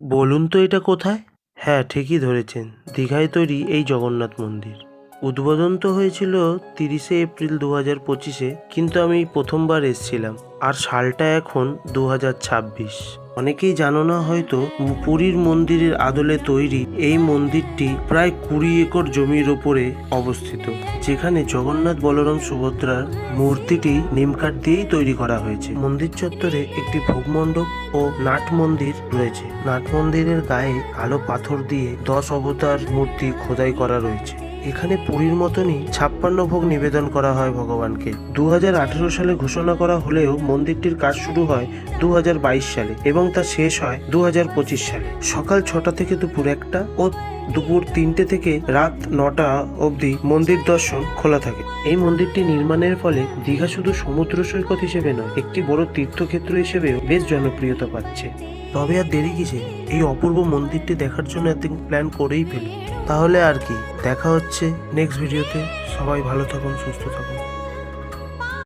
বলুন তো এটা কোথায়? হ্যাঁ, ঠিকই ধরেছেন, দীঘায় তৈরি এই জগন্নাথ মন্দির। উদ্বোধন তো হয়েছিল 30শে এপ্রিল 2025-এ, কিন্তু আমি প্রথমবার এসছিলাম। আর সালটা এখন 2026। অনেকেই জানো না হয়তো, পুরীর মন্দিরের আদলে তৈরি এই মন্দিরটি প্রায় 20 একর জমির ওপরে অবস্থিত, যেখানে জগন্নাথ, বলরাম, সুভদ্রার মূর্তিটি নিমকাঠ দিয়েই তৈরি করা হয়েছে। মন্দির চত্বরে একটি ভোগ মণ্ডপ ও নাট মন্দির রয়েছে। নাট মন্দিরের গায়ে কালো পাথর দিয়ে 10 অবতার মূর্তি খোদাই করা রয়েছে। এখানে পুরীর মতনই 56 ভোগ নিবেদন করা হয় ভগবানকে। 2018 সালে ঘোষণা করা হলেও মন্দিরটির কাজ শুরু হয় 2022 সালে এবং তা শেষ হয় 2025 সালে। সকাল 6টা থেকে দুপুর 1টা ও দুপুর 3টে থেকে রাত 9টা অবধি মন্দির দর্শন খোলা থাকে। এই মন্দিরটি নির্মাণের ফলে দীঘা শুধু সমুদ্র সৈকত হিসেবে নয়, একটি বড় তীর্থক্ষেত্র হিসেবেও বেশ জনপ্রিয়তা পাচ্ছে। তবে আর দেরি কিসে, এই অপূর্ব মন্দিরটি দেখার জন্য একদিন প্ল্যান করেই ফেলি। তাহলে আর কি, দেখা হচ্ছে নেক্সট ভিডিওতে। সবাই ভালো থাকুন, সুস্থ থাকুন।